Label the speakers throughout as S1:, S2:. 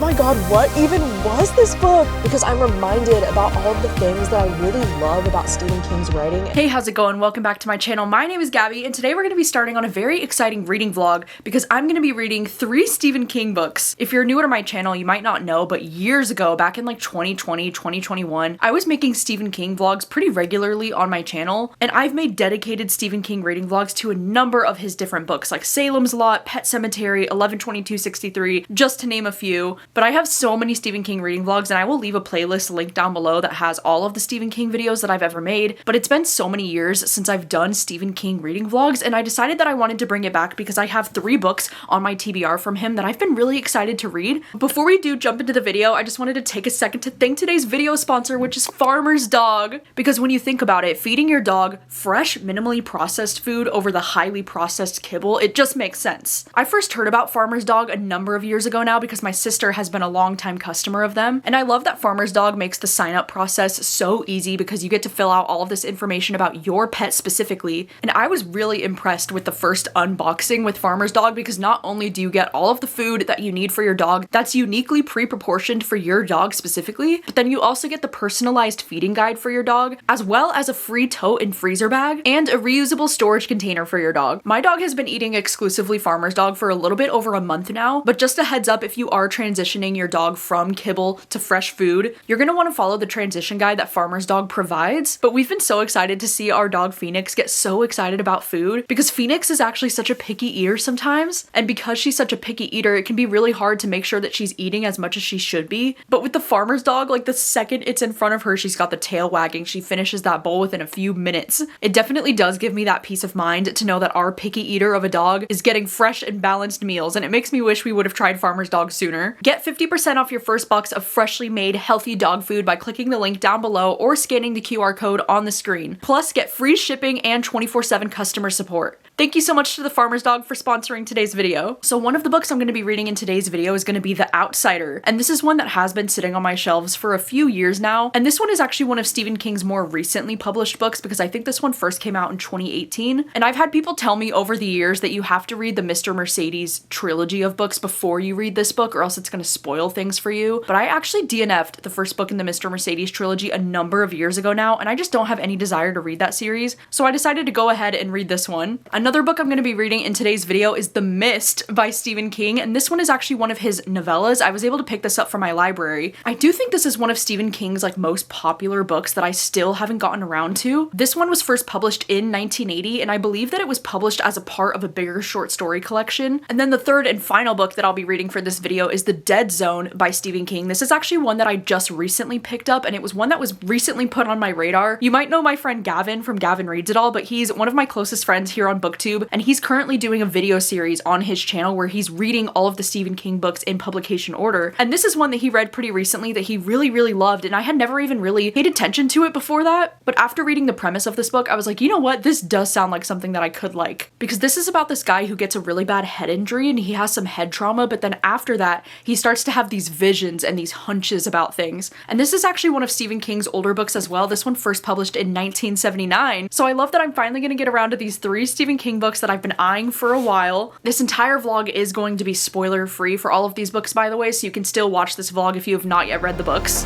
S1: my god, what even was this book? Because I'm reminded about all of the things that I really love about Stephen King's writing.
S2: Hey, how's it going? Welcome back to my channel. My name is Gabby, and today we're going to be starting on a very exciting reading vlog because I'm going to be reading 3 Stephen King books. If you're newer to my channel, you might not know, but years ago, back in like 2020, 2021, I was making Stephen King vlogs pretty regularly on my channel, and I've made dedicated Stephen King reading vlogs to a number of his different books like Salem's Lot, Pet Sematary, 11/22/63, just to name a few. But I have so many Stephen King reading vlogs, and I will leave a playlist linked down below that has all of the Stephen King videos that I've ever made. But it's been so many years since I've done Stephen King reading vlogs, and I decided that I wanted to bring it back because I have 3 books on my TBR from him that I've been really excited to read. Before we do jump into the video, I just wanted to take a second to thank today's video sponsor, which is Farmer's Dog. Because when you think about it, feeding your dog fresh, minimally processed food over the highly processed kibble, it just makes sense. I first heard about Farmer's Dog a number of years ago now because my sister has been a longtime customer of them, and I love that Farmer's Dog makes the sign up process so easy because you get to fill out all of this information about your pet specifically. And I was really impressed with the first unboxing with Farmer's Dog because not only do you get all of the food that you need for your dog that's uniquely pre-proportioned for your dog specifically, but then you also get the personalized feeding guide for your dog, as well as a free tote and freezer bag and a reusable storage container for your dog. My dog has been eating exclusively Farmer's Dog for a little bit over a month now, but just a heads up, if you are transitioning your dog from kibble to fresh food, you're gonna want to follow the transition guide that Farmer's Dog provides. But we've been so excited to see our dog Phoenix get so excited about food because Phoenix is actually such a picky eater sometimes, and because she's such a picky eater, it can be really hard to make sure that she's eating as much as she should be. But with the Farmer's Dog, like the second it's in front of her, she's got the tail wagging, she finishes that bowl within a few minutes. It definitely does give me that peace of mind to know that our picky eater of a dog is getting fresh and balanced meals, and it makes me wish we would have tried Farmer's Dog sooner. Get 50% off your first box of freshly made healthy dog food by clicking the link down below or scanning the QR code on the screen. Plus, get free shipping and 24/7 customer support. Thank you so much to the Farmer's Dog for sponsoring today's video. So one of the books I'm going to be reading in today's video is going to be The Outsider, and this is one that has been sitting on my shelves for a few years now, and this one is actually one of Stephen King's more recently published books because I think this one first came out in 2018, and I've had people tell me over the years that you have to read the Mr. Mercedes trilogy of books before you read this book or else it's going to spoil things for you, but I actually DNF'd the first book in the Mr. Mercedes trilogy a number of years ago now, and I just don't have any desire to read that series, so I decided to go ahead and read this one. Another book I'm going to be reading in today's video is The Mist by Stephen King, and this one is actually one of his novellas. I was able to pick this up from my library. I do think this is one of Stephen King's like most popular books that I still haven't gotten around to. This one was first published in 1980, and I believe that it was published as a part of a bigger short story collection. And then the third and final book that I'll be reading for this video is The Dead Zone by Stephen King. This is actually one that I just recently picked up, and it was one that was recently put on my radar. You might know my friend Gavin from Gavin Reads It All, but he's one of my closest friends here on BookTube, and he's currently doing a video series on his channel where he's reading all of the Stephen King books in publication order. And this is one that he read pretty recently that he really loved, and I had never even really paid attention to it before that. But after reading the premise of this book, I was like, you know what? This does sound like something that I could like. Because this is about this guy who gets a really bad head injury and he has some head trauma, but then after that, he starts to have these visions and these hunches about things. And this is actually one of Stephen King's older books as well. This one first published in 1979. So I love that I'm finally gonna get around to these 3 Stephen King books that I've been eyeing for a while. This entire vlog is going to be spoiler free for all of these books, by the way, so you can still watch this vlog if you have not yet read the books.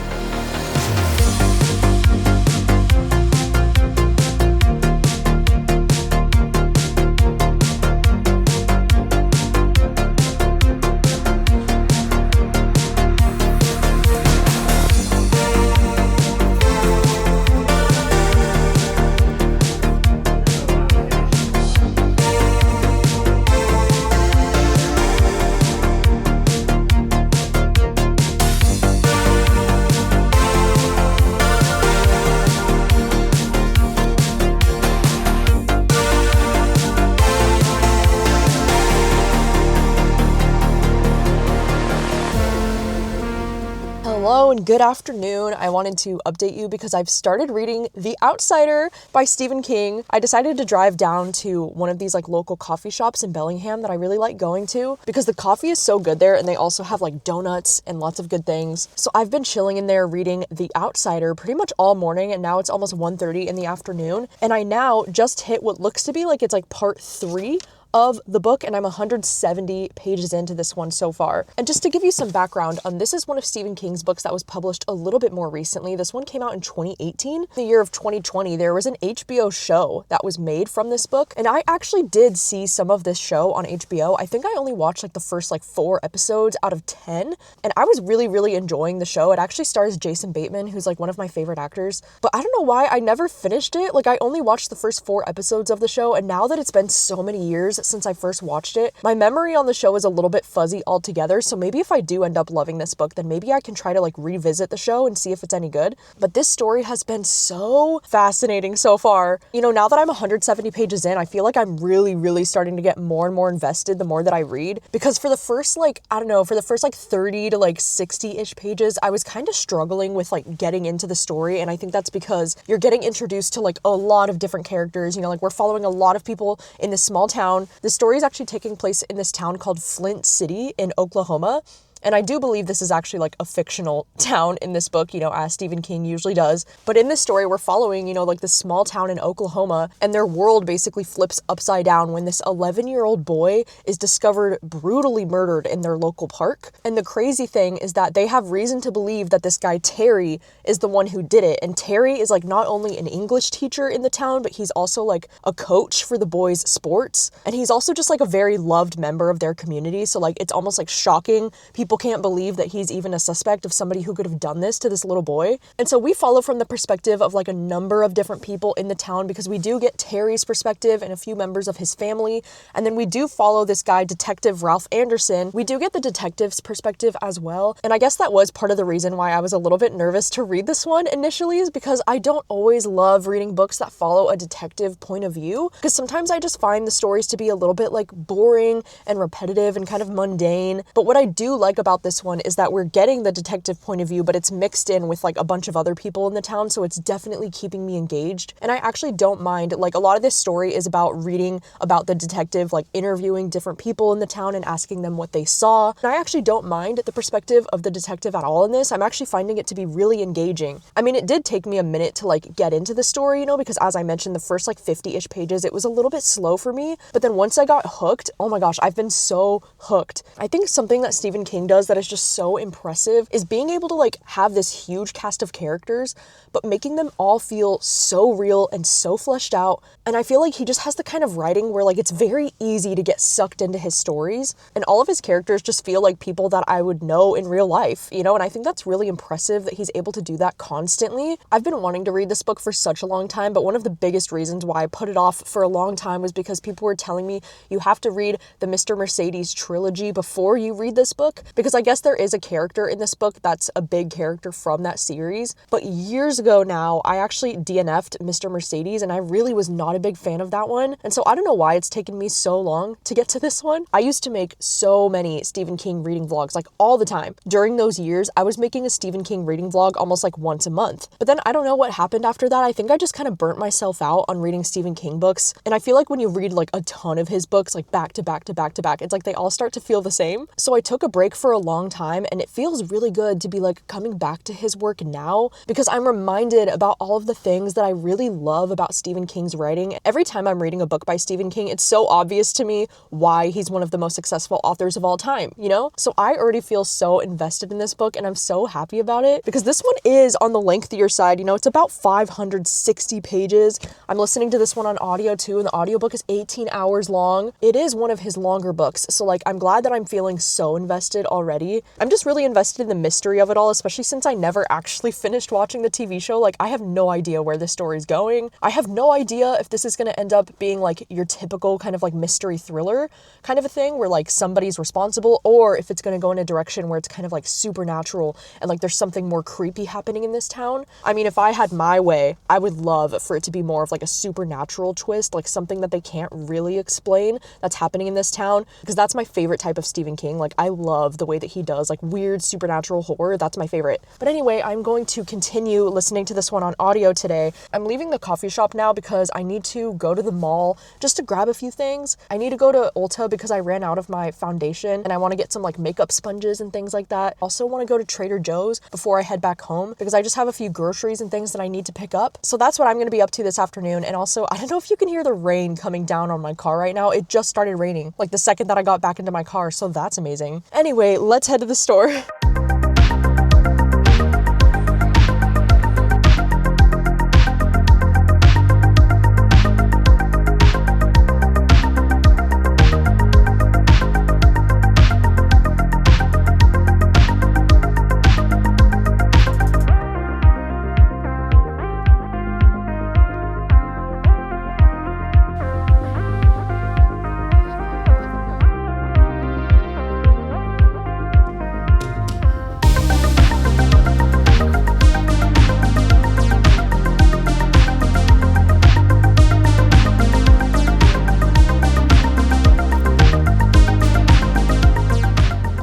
S1: Hello and good afternoon. I wanted to update you because I've started reading The Outsider by Stephen King. I decided to drive down to one of these like local coffee shops in Bellingham that I really like going to because the coffee is so good there, and they also have like donuts and lots of good things. So I've been chilling in there reading The Outsider pretty much all morning, and now it's almost 1:30 in the afternoon, and I now just hit what looks to be like it's like part 3 of the book, and I'm 170 pages into this one so far. And just to give you some background, this is one of Stephen King's books that was published a little bit more recently. This one came out in 2018. The year of 2020, there was an HBO show that was made from this book, and I actually did see some of this show on HBO. I think I only watched like the first like 4 episodes out of 10, and I was really enjoying the show. It actually stars Jason Bateman, who's like one of my favorite actors, but I don't know why I never finished it. Like, I only watched the first 4 episodes of the show, and now that it's been so many years since I first watched it, my memory on the show is a little bit fuzzy altogether. So maybe if I do end up loving this book, then maybe I can try to like revisit the show and see if it's any good. But this story has been so fascinating so far. You know, now that I'm 170 pages in, I feel like I'm really starting to get more and more invested the more that I read, because for the first like, I don't know, for the first like 30 to like 60-ish pages, I was kind of struggling with like getting into the story. And I think that's because you're getting introduced to like a lot of different characters. You know, like we're following a lot of people in this small town. The story is actually taking place in this town called Flint City in Oklahoma. And I do believe this is actually like a fictional town in this book, you know, as Stephen King usually does. But in this story, we're following, you know, like this small town in Oklahoma, and their world basically flips upside down when this 11-year-old boy is discovered brutally murdered in their local park. And the crazy thing is that they have reason to believe that this guy, Terry, is the one who did it. And Terry is like not only an English teacher in the town, but he's also like a coach for the boys' sports. And he's also just like a very loved member of their community. So like, it's almost like shocking. People can't believe that he's even a suspect of somebody who could have done this to this little boy. And so we follow from the perspective of like a number of different people in the town, because we do get Terry's perspective and a few members of his family. And then we do follow this guy, Detective Ralph Anderson. We do get the detective's perspective as well. And I guess that was part of the reason why I was a little bit nervous to read this one initially, is because I don't always love reading books that follow a detective point of view, because sometimes I just find the stories to be a little bit like boring and repetitive and kind of mundane. But what I do like about this one is that we're getting the detective point of view, but it's mixed in with like a bunch of other people in the town, so it's definitely keeping me engaged. And I actually don't mind, like, a lot of this story is about reading about the detective, like interviewing different people in the town and asking them what they saw. And I actually don't mind the perspective of the detective at all in this. I'm actually finding it to be really engaging. I mean, it did take me a minute to like get into the story, you know, because as I mentioned, the first like 50-ish pages, it was a little bit slow for me. But then once I got hooked, oh my gosh, I've been so hooked. I think something that Stephen King does that is just so impressive is being able to like have this huge cast of characters, but making them all feel so real and so fleshed out. And I feel like he just has the kind of writing where like it's very easy to get sucked into his stories, and all of his characters just feel like people that I would know in real life, you know. And I think that's really impressive that he's able to do that constantly. I've been wanting to read this book for such a long time, but one of the biggest reasons why I put it off for a long time was because people were telling me you have to read the Mr. Mercedes trilogy before you read this book, because I guess there is a character in this book that's a big character from that series. But years ago now, I actually DNF'd Mr. Mercedes, and I really was not a big fan of that one. And so I don't know why it's taken me so long to get to this one. I used to make so many Stephen King reading vlogs, like all the time. During those years, I was making a Stephen King reading vlog almost like once a month. But then I don't know what happened after that. I think I just kind of burnt myself out on reading Stephen King books. And I feel like when you read like a ton of his books, like back to back to back to back, it's like they all start to feel the same. So I took a break for a long time, and it feels really good to be like coming back to his work now, because I'm reminded about all of the things that I really love about Stephen King's writing. Every time I'm reading a book by Stephen King, it's so obvious to me why he's one of the most successful authors of all time, you know? So I already feel so invested in this book, and I'm so happy about it, because this one is on the lengthier side. You know, it's about 560 pages. I'm listening to this one on audio too, and the audiobook is 18 hours long. It is one of his longer books, so like I'm glad that I'm feeling so invested already. I'm just really invested in the mystery of it all, especially since I never actually finished watching the TV show. Like, I have no idea where this story's going. I have no idea if this is going to end up being like your typical kind of like mystery thriller kind of a thing where like somebody's responsible, or if it's going to go in a direction where it's kind of like supernatural and like there's something more creepy happening in this town. I mean, if I had my way, I would love for it to be more of like a supernatural twist, like something that they can't really explain that's happening in this town, because that's my favorite type of Stephen King. Like, I love the way that he does, like weird supernatural horror. That's my favorite. But anyway, I'm going to continue listening to this one on audio today. I'm leaving the coffee shop now because I need to go to the mall just to grab a few things. I need to go to Ulta because I ran out of my foundation and I want to get some like makeup sponges and things like that. Also want to go to Trader Joe's before I head back home because I just have a few groceries and things that I need to pick up. So that's what I'm going to be up to this afternoon. And also, I don't know if you can hear the rain coming down on my car right now. It just started raining like the second that I got back into my car. So that's amazing. Anyway, let's head to the store.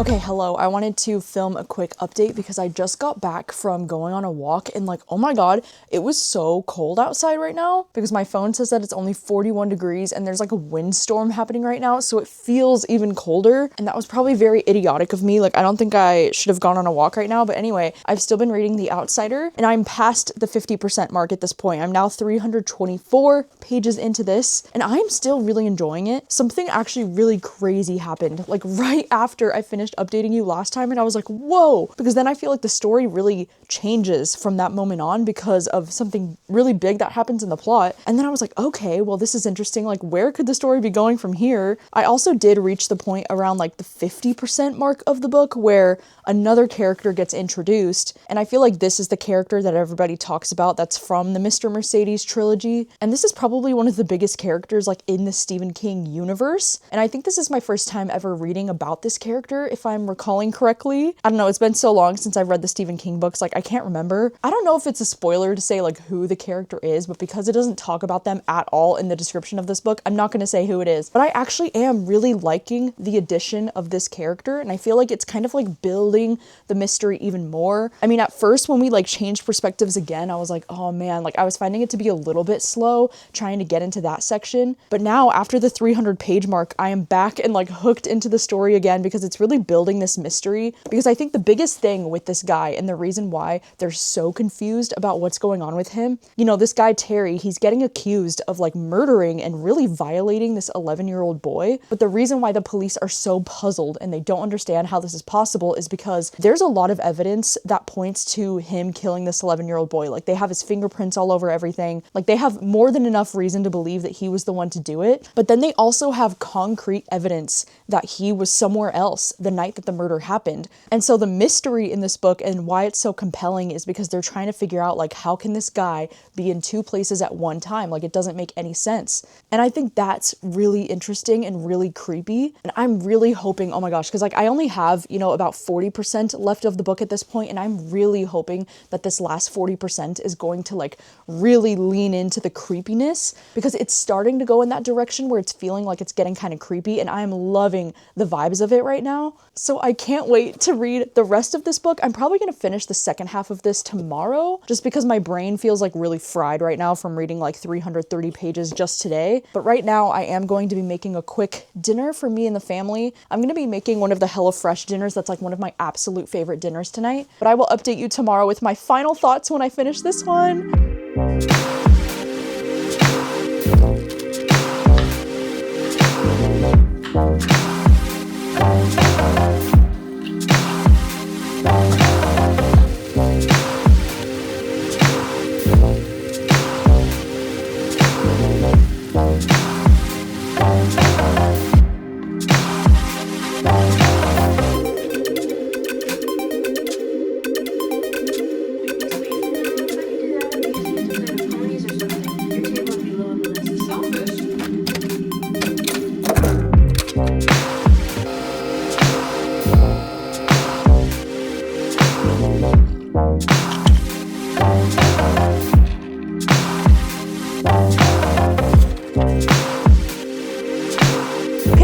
S1: Okay, hello. I wanted to film a quick update because I just got back from going on a walk and like, oh my God, it was so cold outside right now because my phone says that it's only 41 degrees and there's like a windstorm happening right now. So it feels even colder. And that was probably very idiotic of me. Like, I don't think I should have gone on a walk right now. But anyway, I've still been reading The Outsider and I'm past the 50% mark at this point. I'm now 324 pages into this and I'm still really enjoying it. Something actually really crazy happened like right after I finished updating you last time and I was like, whoa, because then I feel like the story really changes from that moment on because of something really big that happens in the plot. And then I was like, okay, well, this is interesting. Like, where could the story be going from here? I also did reach the point around like the 50% mark of the book where another character gets introduced. And I feel like this is the character that everybody talks about that's from the Mr. Mercedes trilogy. And this is probably one of the biggest characters like in the Stephen King universe. And I think this is my first time ever reading about this character, if I'm recalling correctly. I don't know, it's been so long since I've read the Stephen King books, like I can't remember. I don't know if it's a spoiler to say like who the character is, but because it doesn't talk about them at all in the description of this book, I'm not going to say who it is. But I actually am really liking the addition of this character, and I feel like it's kind of like building the mystery even more. I mean, at first when we like changed perspectives again, I was like, oh man, like I was finding it to be a little bit slow trying to get into that section. But now after the 300 page mark, I am back and like hooked into the story again because it's really building this mystery. Because I think the biggest thing with this guy and the reason why they're so confused about what's going on with him, you know, this guy Terry, he's getting accused of like murdering and really violating this 11-year-old boy. But the reason why the police are so puzzled and they don't understand how this is possible is because there's a lot of evidence that points to him killing this 11-year-old boy. Like, they have his fingerprints all over everything. Like, they have more than enough reason to believe that he was the one to do it. But then they also have concrete evidence that he was somewhere else the night that the murder happened. And so the mystery in this book and why it's so compelling is because they're trying to figure out, like, how can this guy be in two places at one time? Like, it doesn't make any sense. And I think that's really interesting and really creepy. And I'm really hoping, oh my gosh, because like I only have, you know, about 40% left of the book at this point, and I'm really hoping that this last 40% is going to like really lean into the creepiness, because it's starting to go in that direction where it's feeling like it's getting kind of creepy, and I'm loving the vibes of it right now. So I can't wait to read the rest of this book. I'm probably going to finish the second half of this tomorrow, just because my brain feels like really fried right now from reading like 330 pages just today. But right now I am going to be making a quick dinner for me and the family. I'm going to be making one of the HelloFresh dinners that's like one of my absolute favorite dinners tonight. But I will update you tomorrow with my final thoughts when I finish this one.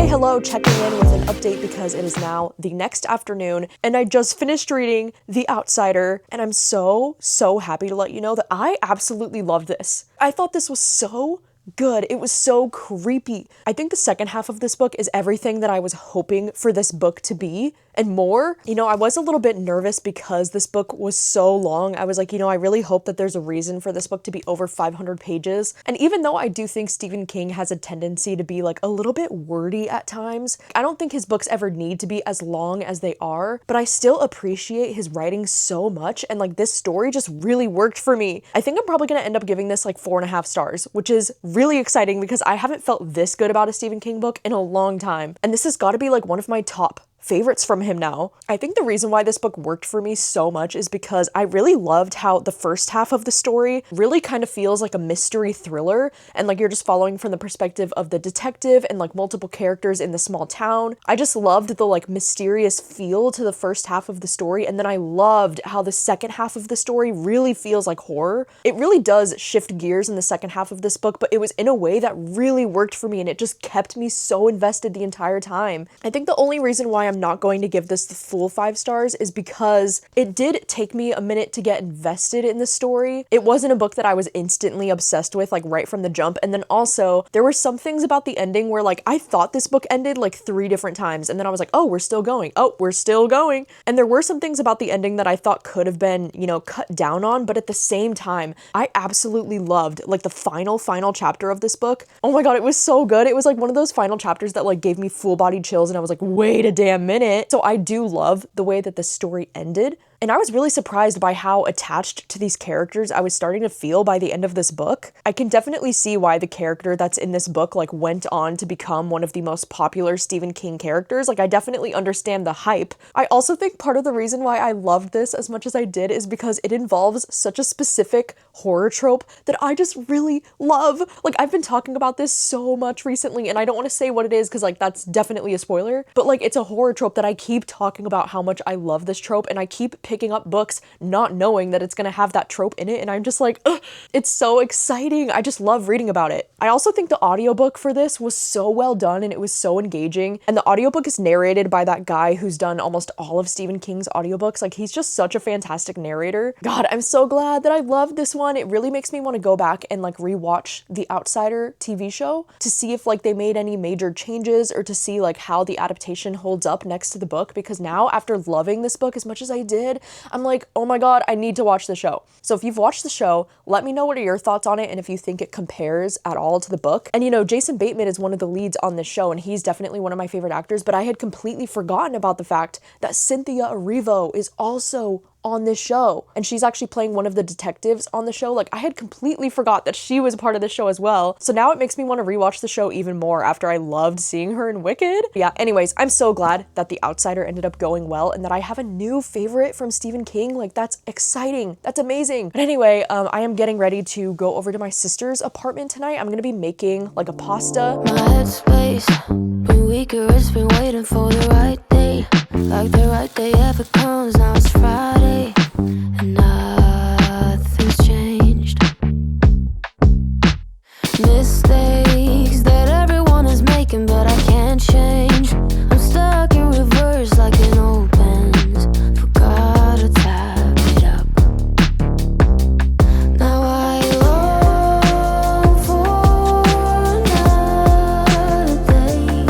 S1: Hello, checking in with an update because it is now the next afternoon and I just finished reading The Outsider, and I'm so happy to let you know that I absolutely loved this. I thought this was so good. It was so creepy. I think the second half of this book is everything that I was hoping for this book to be and more. You know, I was a little bit nervous because this book was so long. I was like, you know, I really hope that there's a reason for this book to be over 500 pages. And even though I do think Stephen King has a tendency to be like a little bit wordy at times, I don't think his books ever need to be as long as they are, but I still appreciate his writing so much, and like this story just really worked for me. I think I'm probably gonna end up giving this like 4.5 stars, which is really exciting because I haven't felt this good about a Stephen King book in a long time. And this has got to be like one of my top favorites from him now. I think the reason why this book worked for me so much is because I really loved how the first half of the story really kind of feels like a mystery thriller, and like you're just following from the perspective of the detective and like multiple characters in the small town. I just loved the like mysterious feel to the first half of the story, and then I loved how the second half of the story really feels like horror. It really does shift gears in the second half of this book, but it was in a way that really worked for me, and it just kept me so invested the entire time. I think the only reason why I'm not going to give this the full 5 stars is because it did take me a minute to get invested in the story. It wasn't a book that I was instantly obsessed with like right from the jump, and then also there were some things about the ending where like I thought this book ended like 3 different times, and then I was like, oh, we're still going. Oh, we're still going. And there were some things about the ending that I thought could have been, you know, cut down on, but at the same time, I absolutely loved like the final chapter of this book. Oh my god, it was so good. It was like one of those final chapters that like gave me full body chills, and I was like, wait a damn minute. So I do love the way that the story ended. And I was really surprised by how attached to these characters I was starting to feel by the end of this book. I can definitely see why the character that's in this book like went on to become one of the most popular Stephen King characters. Like I definitely understand the hype. I also think part of the reason why I loved this as much as I did is because it involves such a specific horror trope that I just really love. Like I've been talking about this so much recently, and I don't want to say what it is because like that's definitely a spoiler, but like it's a horror trope that I keep talking about how much I love this trope, and I keep picking up books not knowing that it's gonna have that trope in it, and I'm just like, ugh, it's so exciting. I just love reading about it. I also think the audiobook for this was so well done, and it was so engaging, and the audiobook is narrated by that guy who's done almost all of Stephen King's audiobooks. Like he's just such a fantastic narrator. God, I'm so glad that I loved this one. It really makes me want to go back and like rewatch The Outsider TV show to see if like they made any major changes, or to see like how the adaptation holds up next to the book, because now after loving this book as much as I did, I'm like, oh my god, I need to watch the show. So if you've watched the show, let me know what are your thoughts on it, and if you think it compares at all to the book. And you know, Jason Bateman is one of the leads on this show, and he's definitely one of my favorite actors, but I had completely forgotten about the fact that Cynthia Erivo is also on this show, and she's actually playing one of the detectives on the show. Like I had completely forgot that she was a part of the show as well. So now it makes me want to rewatch the show even more after I loved seeing her in Wicked. Yeah, anyways, I'm so glad that The Outsider ended up going well, and that I have a new favorite from Stephen King. Like that's exciting. That's amazing. But anyway, I am getting ready to go over to my sister's apartment tonight. I'm gonna be making like a pasta.
S3: My headspace been weaker, it's been waiting for the right day. Like the right day ever comes, now it's Friday, and nothing's changed. Mistakes that everyone is making, but I can't change. I'm stuck in reverse like an old Benz. Forgot to tap it up. Now I long for another day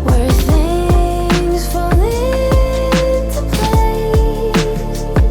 S3: where things fall into place.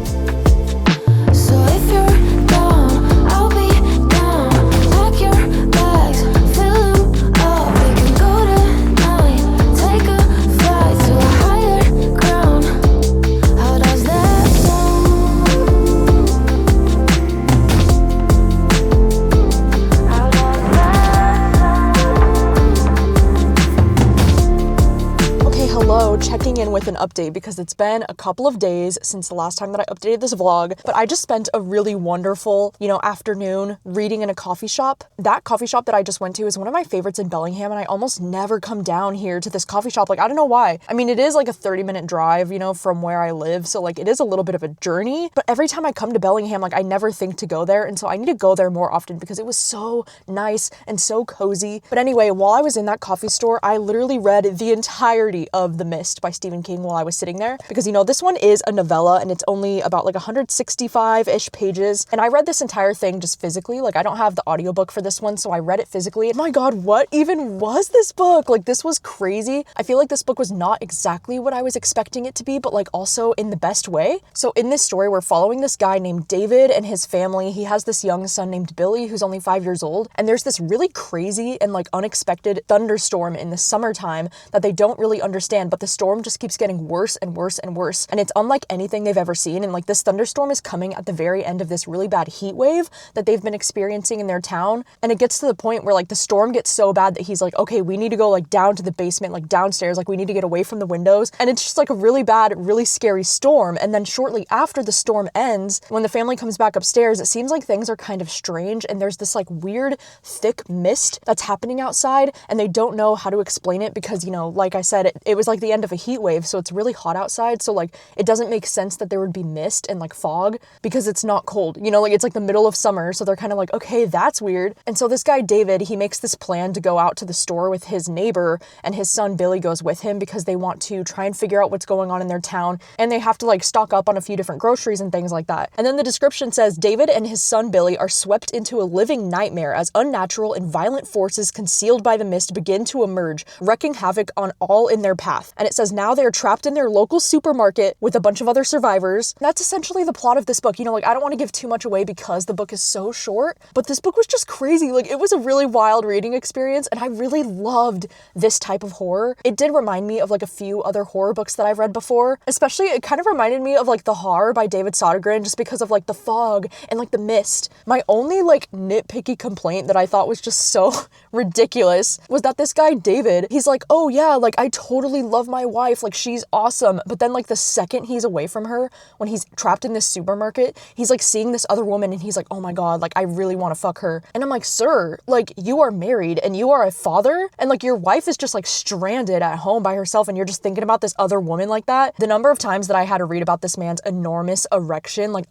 S1: with an update because it's been a couple of days since the last time that I updated this vlog, but I just spent a really wonderful, afternoon reading in a coffee shop. That coffee shop that I just went to is one of my favorites in Bellingham, and I almost never come down here to this coffee shop. Like, I don't know why. I mean, it is like a 30-minute drive, from where I live, so like it is a little bit of a journey, but every time I come to Bellingham, like I never think to go there, and so I need to go there more often because it was so nice and so cozy. But anyway, while I was in that coffee store, I literally read the entirety of The Mist by Stephen King while I was sitting there because, this one is a novella and it's only about like 165-ish pages, and I read this entire thing just physically. Like, I don't have the audiobook for this one, so I read it physically. And my God, what even was this book? Like, this was crazy. I feel like this book was not exactly what I was expecting it to be, but like also in the best way. So in this story, we're following this guy named David and his family. He has this young son named Billy who's only 5 years old, and there's this really crazy and like unexpected thunderstorm in the summertime that they don't really understand, but the storm just keeps getting worse and worse and worse, and it's unlike anything they've ever seen. And like, this thunderstorm is coming at the very end of this really bad heat wave that they've been experiencing in their town, and it gets to the point where like the storm gets so bad that he's like, okay, we need to go like down to the basement, like downstairs, like we need to get away from the windows. And it's just like a really bad, really scary storm. And then shortly after the storm ends, when the family comes back upstairs, it seems like things are kind of strange, and there's this like weird thick mist that's happening outside, and they don't know how to explain it because, like I said, it was like the end of a heat wave, so it's really hot outside, so like it doesn't make sense that there would be mist and like fog because it's not cold, like it's like the middle of summer, so they're kind of like, okay, that's weird. And so this guy David, he makes this plan to go out to the store with his neighbor, and his son Billy goes with him because they want to try and figure out what's going on in their town, and they have to like stock up on a few different groceries and things like that. And then the description says, David and his son Billy are swept into a living nightmare as unnatural and violent forces concealed by the mist begin to emerge, wreaking havoc on all in their path. And it says now they are trapped in their local supermarket with a bunch of other survivors. That's essentially the plot of this book. Like, I don't want to give too much away because the book is so short, but this book was just crazy. Like, it was a really wild reading experience, and I really loved this type of horror. It did remind me of like a few other horror books that I've read before. Especially, it kind of reminded me of like The Horror by David Sodergren, just because of like the fog and like the mist. My only like nitpicky complaint that I thought was just so ridiculous was that this guy David, he's like, oh yeah, like I totally love my wife, like she's awesome. But then like the second he's away from her, when he's trapped in this supermarket, he's like seeing this other woman and he's like, oh my God, like I really want to fuck her. And I'm like, sir, like you are married and you are a father, and like your wife is just like stranded at home by herself, and you're just thinking about this other woman like that. The number of times that I had to read about this man's enormous erection, like,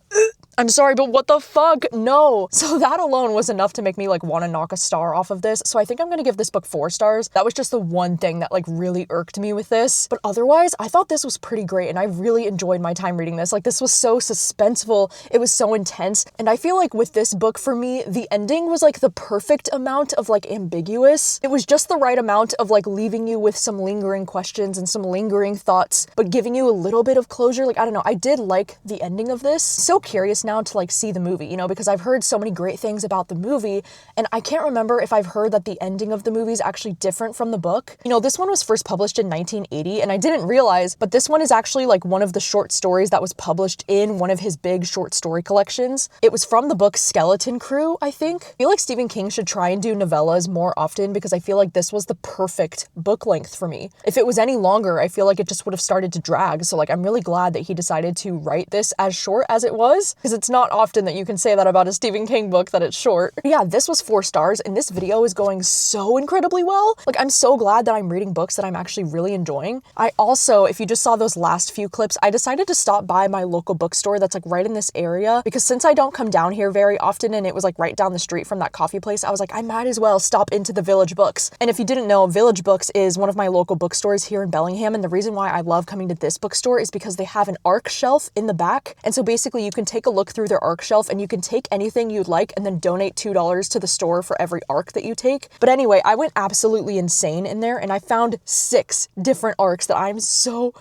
S1: I'm sorry, but what the fuck? No. So that alone was enough to make me like want to knock a star off of this. So I think I'm going to give this book 4 stars. That was just the one thing that like really irked me with this. But otherwise, I thought this was pretty great, and I really enjoyed my time reading this. Like, this was so suspenseful. It was so intense. And I feel like with this book, for me, the ending was like the perfect amount of like ambiguous. It was just the right amount of like leaving you with some lingering questions and some lingering thoughts, but giving you a little bit of closure. Like, I don't know. I did like the ending of this. So curious now to like see the movie, because I've heard so many great things about the movie, and I can't remember if I've heard that the ending of the movie is actually different from the book. This one was first published in 1980, and I didn't realize, but this one is actually like one of the short stories that was published in one of his big short story collections. It was from the book Skeleton Crew, I think. I feel like Stephen King should try and do novellas more often because I feel like this was the perfect book length for me. If it was any longer, I feel like it just would have started to drag. So like, I'm really glad that he decided to write this as short as it was, because it's not often that you can say that about a Stephen King book, that it's short. But yeah, this was 4 stars, and this video is going so incredibly well. Like, I'm so glad that I'm reading books that I'm actually really enjoying. I also, if you just saw those last few clips, I decided to stop by my local bookstore that's like right in this area, because since I don't come down here very often and it was like right down the street from that coffee place, I was like, I might as well stop into the Village Books. And if you didn't know, Village Books is one of my local bookstores here in Bellingham, and the reason why I love coming to this bookstore is because they have an ARC shelf in the back, and so basically you can take a look through their ARC shelf and you can take anything you'd like and then donate $2 to the store for every ARC that you take. But anyway, I went absolutely insane in there, and I found 6 different ARCs that I'm so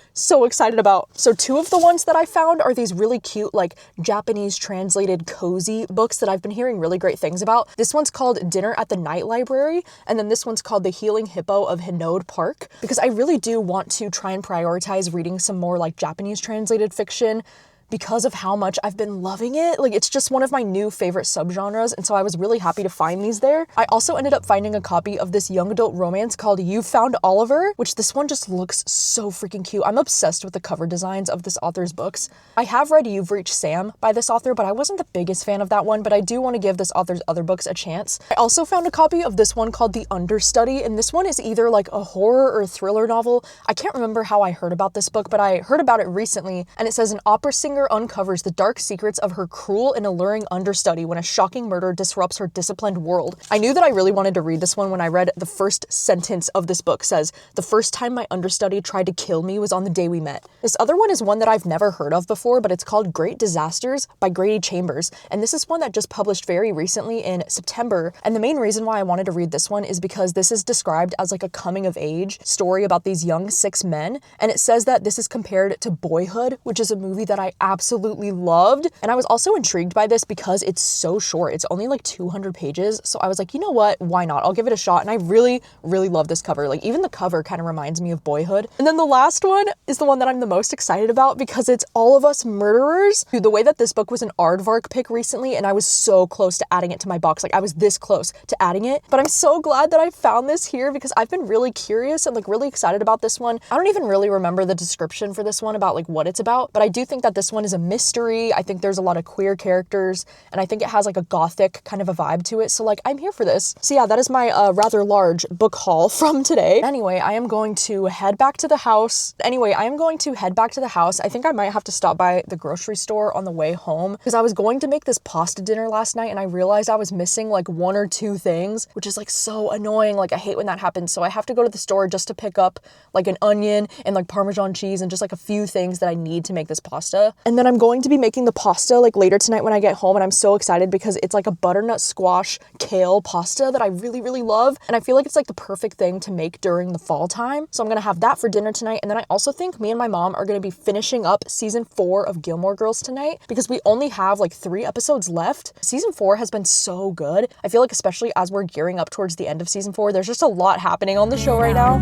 S1: excited about. So 2 of the ones that I found are these really cute like Japanese translated cozy books that I've been hearing really great things about. This one's called Dinner at the Night Library, and then this one's called The Healing Hippo of Hinode Park, because I really do want to try and prioritize reading some more like Japanese translated fiction, because of how much I've been loving it. Like, it's just one of my new favorite subgenres, and so I was really happy to find these there. I also ended up finding a copy of this young adult romance called You Found Oliver, which this one just looks so freaking cute. I'm obsessed with the cover designs of this author's books. I have read You've Reached Sam by this author, but I wasn't the biggest fan of that one, but I do want to give this author's other books a chance. I also found a copy of this one called The Understudy, and this one is either like a horror or thriller novel. I can't remember how I heard about this book, but I heard about it recently, and it says an opera singer uncovers the dark secrets of her cruel and alluring understudy when a shocking murder disrupts her disciplined world. I knew that I really wanted to read this one when I read the first sentence of this book. Says, the first time my understudy tried to kill me was on the day we met. This other one is one that I've never heard of before, but it's called Great Disasters by Grady Chambers, and this is one that just published very recently in September, and the main reason why I wanted to read this one is because this is described as like a coming of age story about these young 6 men, and it says that this is compared to Boyhood, which is a movie that I absolutely loved, and I was also intrigued by this because it's so short. It's only like 200 pages, so I was like, you know what, why not? I'll give it a shot, and I really love this cover. Like, even the cover kind of reminds me of Boyhood. And then the last one is the one that I'm the most excited about because it's All of Us Murderers. Dude, the way that this book was an aardvark pick recently, and I was so close to adding it to my box. Like, I was this close to adding it, but I'm so glad that I found this here because I've been really curious and like really excited about this one. I don't even really remember the description for this one about like what it's about, but I do think that this one is a mystery. I think there's a lot of queer characters, and I think it has like a gothic kind of a vibe to it. So like, I'm here for this. So yeah, that is my rather large book haul from today. Anyway, I am going to head back to the house. I think I might have to stop by the grocery store on the way home because I was going to make this pasta dinner last night and I realized I was missing like 1 or 2 things, which is like so annoying. Like, I hate when that happens. So I have to go to the store just to pick up like an onion and like Parmesan cheese and just like a few things that I need to make this pasta. And then I'm going to be making the pasta like later tonight when I get home, and I'm so excited because it's like a butternut squash kale pasta that I really love, and I feel like it's like the perfect thing to make during the fall time. So I'm gonna have that for dinner tonight, and then I also think me and my mom are gonna be finishing up season 4 of Gilmore Girls tonight because we only have like 3 episodes left. Season 4 has been so good. I feel like especially as we're gearing up towards the end of season 4, there's just a lot happening on the show right now.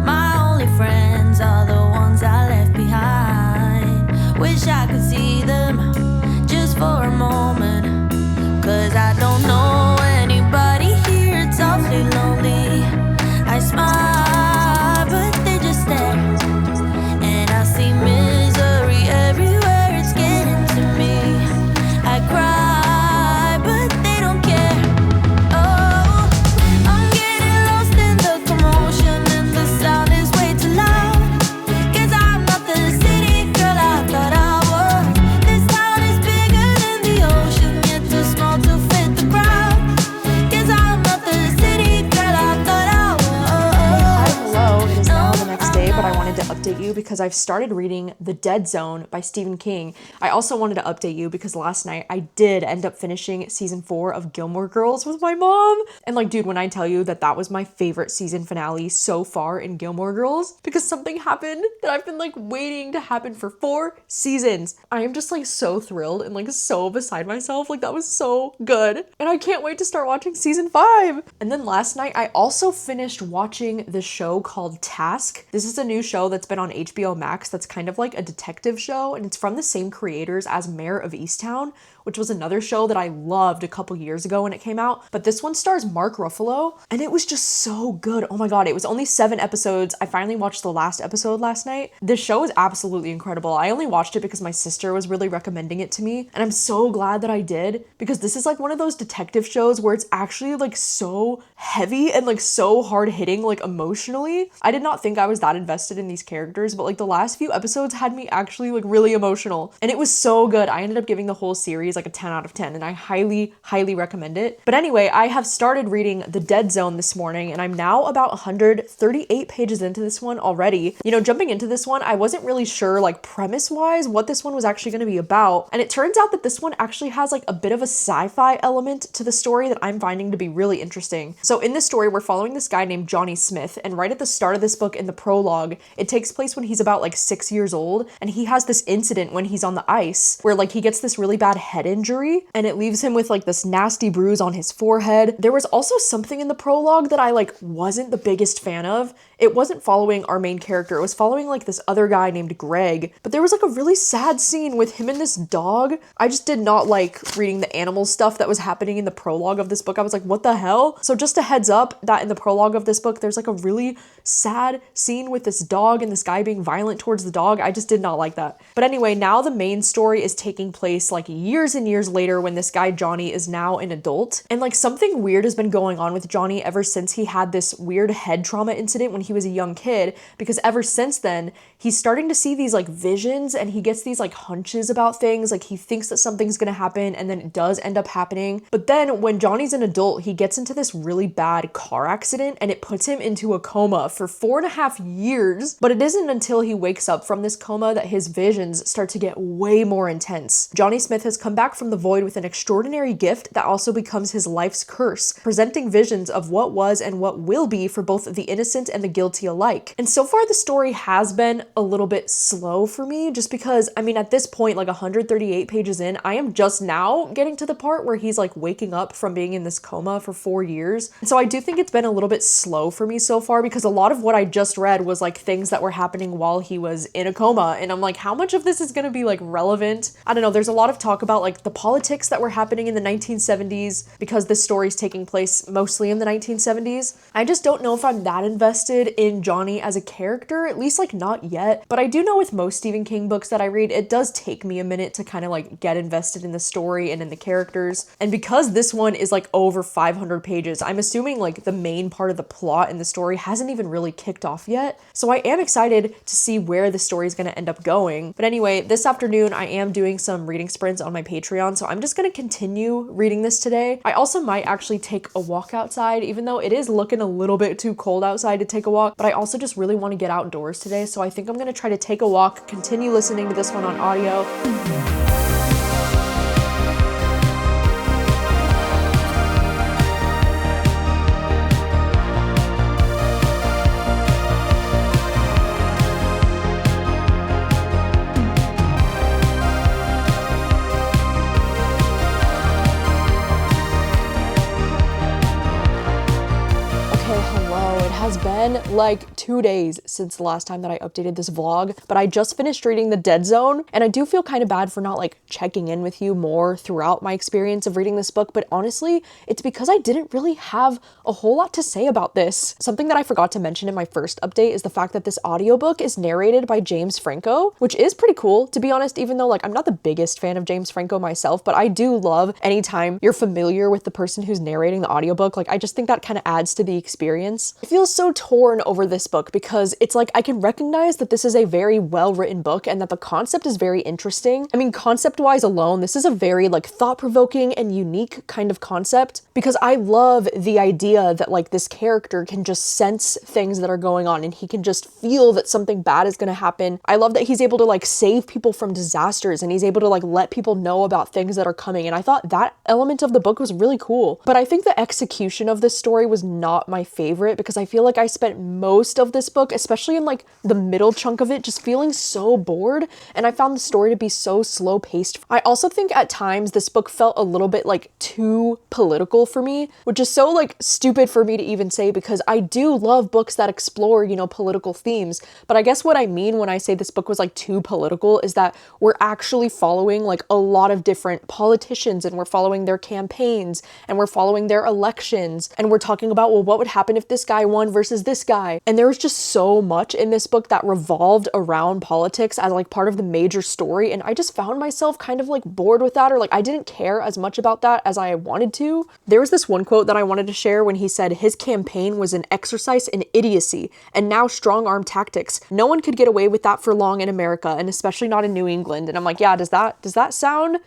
S3: My only friends are the ones I left behind. Wish I could see them just for a moment, 'cause I don't know anybody here. It's awfully lonely. I smile, but they just stare, and I see misery everywhere. It's getting to me. I cry, but they don't care. Oh, I'm getting lost in the commotion, and the sound is way too loud. 'Cause I'm not the city girl I thought I was. This town is bigger than the ocean, yet too small to fit the crowd. 'Cause I'm not the city girl I thought I was.
S1: Hello, it is now the next day, but I wanted to update you because I've started reading The Dead Zone by Stephen King. I also wanted to update you because last night I did end up finishing season 4 of Gilmore Girls with my mom. And like, dude, when I tell you that that was my favorite season finale so far in Gilmore Girls, because something happened that I've been like waiting to happen for 4 seasons. I am just like so thrilled and like so beside myself. Like, that was so good. And I can't wait to start watching season 5. And then last night I also finished watching the show called Task. This is a new show that's been on HBO Max that's kind of like a detective show, and it's from the same creators as Mayor of Easttown, which was another show that I loved a couple years ago when it came out. But this one stars Mark Ruffalo, and it was just so good. Oh my god, it was only 7 episodes. I finally watched the last episode last night. This show is absolutely incredible. I only watched it because my sister was really recommending it to me, and I'm so glad that I did, because this is like one of those detective shows where it's actually like so heavy and like so hard hitting, like emotionally. I did not think I was that invested in these characters, but like the last few episodes had me actually like really emotional, and it was so good. I ended up giving the whole series like a 10 out of 10, and I highly recommend it. But anyway, I have started reading The Dead Zone this morning, and I'm now about 138 pages into this one already. You know, jumping into this one, I wasn't really sure like premise-wise what this one was actually going to be about, and it turns out that this one actually has like a bit of a sci-fi element to the story that I'm finding to be really interesting. So in this story, we're following this guy named Johnny Smith, and right at the start of this book, in the prologue, it takes place when he's about like 6 years old, and he has this incident when he's on the ice where like he gets this really bad head injury, and it leaves him with like this nasty bruise on his forehead. There was also something in the prologue that I like wasn't the biggest fan of. it wasn't following our main character. It was following like this other guy named Greg, but there was like a really sad scene with him and this dog. I just did not like reading the animal stuff that was happening in the prologue of this book. I was like, what the hell? So just a heads up that in the prologue of this book, there's like a really sad scene with this dog and this guy being violent towards the dog. I just did not like that. But anyway, now the main story is taking place like years and years later when this guy Johnny is now an adult. And like something weird has been going on with Johnny ever since he had this weird head trauma incident when he was a young kid, because ever since then, he's starting to see these like visions and he gets these like hunches about things. Like he thinks that something's gonna happen and then it does end up happening. But then when Johnny's an adult, he gets into this really bad car accident and it puts him into a coma for 4.5 years. But it isn't until he wakes up from this coma that his visions start to get way more intense. Johnny Smith has come back from the void with an extraordinary gift that also becomes his life's curse, presenting visions of what was and what will be for both the innocent and the guilty alike. And so far the story has been a little bit slow for me, just because, I mean, at this point, like 138 pages in, I am just now getting to the part where he's like waking up from being in this coma for 4 years. And so I do think it's been a little bit slow for me so far, because a lot of what I just read was like things that were happening while he was in a coma. And I'm like, how much of this is going to be like relevant? I don't know. There's a lot of talk about like the politics that were happening in the 1970s, because this story's taking place mostly in the 1970s. I just don't know if I'm that invested in Johnny as a character, at least like not yet. But I do know with most Stephen King books that I read, it does take me a minute to kind of like get invested in the story and in the characters. And because this one is like over 500 pages, I'm assuming like the main part of the plot in the story hasn't even really kicked off yet. So I am excited to see where the story is going to end up going. But anyway, this afternoon I am doing some reading sprints on my Patreon, so I'm just going to continue reading this today. I also might actually take a walk outside, even though it is looking a little bit too cold outside to take a walk, but I also just really want to get outdoors today. So I think I'm going to try to take a walk, continue listening to this one on audio. Has been like 2 days since the last time that I updated this vlog, but I just finished reading The Dead Zone, and I do feel kind of bad for not like checking in with you more throughout my experience of reading this book, but honestly, it's because I didn't really have a whole lot to say about this. Something that I forgot to mention in my first update is the fact that this audiobook is narrated by James Franco, which is pretty cool, to be honest, even though like I'm not the biggest fan of James Franco myself, but I do love anytime you're familiar with the person who's narrating the audiobook. Like I just think that kind of adds to the experience. I feel so torn over this book because it's like I can recognize that this is a very well-written book and that the concept is very interesting. I mean, concept-wise alone, this is a very like thought-provoking and unique kind of concept, because I love the idea that like this character can just sense things that are going on and he can just feel that something bad is going to happen. I love that he's able to like save people from disasters and he's able to like let people know about things that are coming, and I thought that element of the book was really cool. But I think the execution of this story was not my favorite, because I feel like I spent most of this book, especially in like the middle chunk of it, just feeling so bored, and I found the story to be so slow paced. I also think at times this book felt a little bit like too political for me, which is so like stupid for me to even say, because I do love books that explore, you know, political themes. But I guess what I mean when I say this book was like too political is that we're actually following like a lot of different politicians, and we're following their campaigns, and we're following their elections, and we're talking about, well, what would happen if this guy won versus this guy. And there was just so much in this book that revolved around politics as like part of the major story, and I just found myself kind of like bored with that, or like I didn't care as much about that as I wanted to. There was this one quote that I wanted to share when he said his campaign was an exercise in idiocy and now strong-arm tactics. No one could get away with that for long in America, and especially not in New England. And I'm like, yeah, does that sound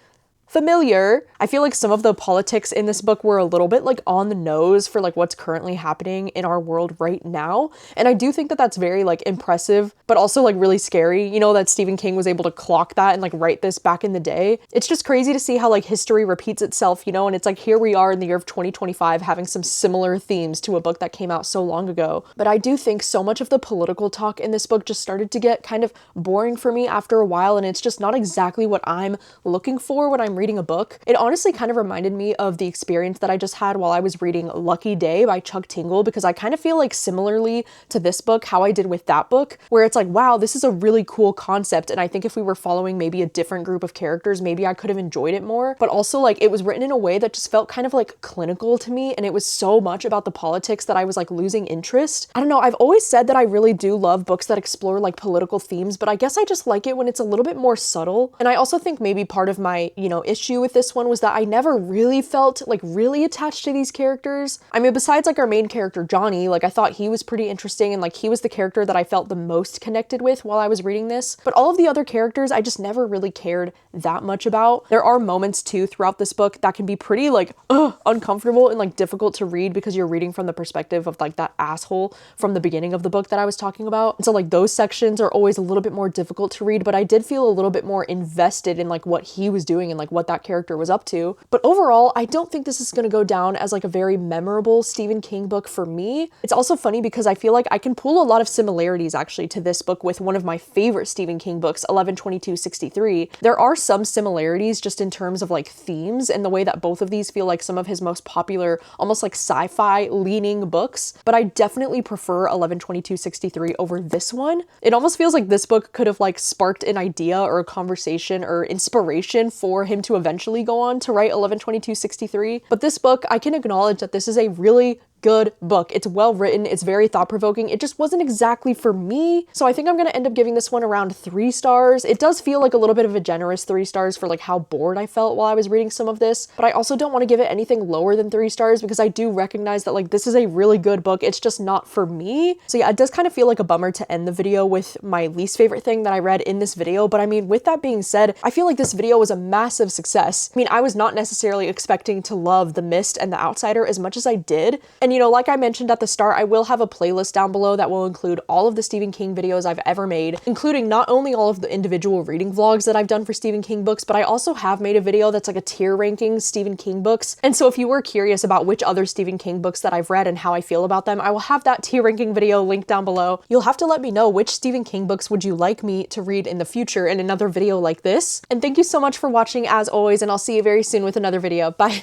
S1: familiar? I feel like some of the politics in this book were a little bit like on the nose for like what's currently happening in our world right now. And I do think that that's very like impressive, but also like really scary, you know, that Stephen King was able to clock that and like write this back in the day. It's just crazy to see how like history repeats itself, you know, and it's like here we are in the year of 2025 having some similar themes to a book that came out so long ago. But I do think so much of the political talk in this book just started to get kind of boring for me after a while, and it's just not exactly what I'm looking for when I'm reading reading a book, it honestly kind of reminded me of the experience that I just had while I was reading Lucky Day by Chuck Tingle, because I kind of feel like similarly to this book, how I did with that book, where it's like, wow, this is a really cool concept. And I think if we were following maybe a different group of characters, maybe I could have enjoyed it more. But also like it was written in a way that just felt kind of like clinical to me. And it was so much about the politics that I was like losing interest. I don't know. I've always said that I really do love books that explore like political themes, but I guess I just like it when it's a little bit more subtle. And I also think maybe part of my, issue with this one was that I never really felt like really attached to these characters. I mean, besides like our main character, Johnny, like I thought he was pretty interesting and like he was the character that I felt the most connected with while I was reading this. But all of the other characters, I just never really cared that much about. There are moments too throughout this book that can be pretty like uncomfortable and like difficult to read because you're reading from the perspective of like that asshole from the beginning of the book that I was talking about. And so like those sections are always a little bit more difficult to read, but I did feel a little bit more invested in like what he was doing and like what that character was up to. But overall, I don't think this is going to go down as like a very memorable Stephen King book for me. It's also funny because I feel like I can pull a lot of similarities actually to this book with one of my favorite Stephen King books, 11/22/63. There are some similarities just in terms of like themes and the way that both of these feel like some of his most popular, almost like sci-fi leaning books, but I definitely prefer 11/22/63 over this one. It almost feels like this book could have like sparked an idea or a conversation or inspiration for him to eventually go on to write 11/22/63. But this book, I can acknowledge that this is a really good book. It's well written. It's very thought-provoking. It just wasn't exactly for me. So I think I'm going to end up giving this one around 3 stars. It does feel like a little bit of a generous 3 stars for like how bored I felt while I was reading some of this, but I also don't want to give it anything lower than 3 stars because I do recognize that like this is a really good book. It's just not for me. So yeah, it does kind of feel like a bummer to end the video with my least favorite thing that I read in this video. But I mean, with that being said, I feel like this video was a massive success. I mean, I was not necessarily expecting to love The Mist and The Outsider as much as I did. And like I mentioned at the start, I will have a playlist down below that will include all of the Stephen King videos I've ever made, including not only all of the individual reading vlogs that I've done for Stephen King books, but I also have made a video that's like a tier ranking Stephen King books. And so if you were curious about which other Stephen King books that I've read and how I feel about them, I will have that tier ranking video linked down below. You'll have to let me know which Stephen King books would you like me to read in the future in another video like this. And thank you so much for watching as always, and I'll see you very soon with another video. Bye.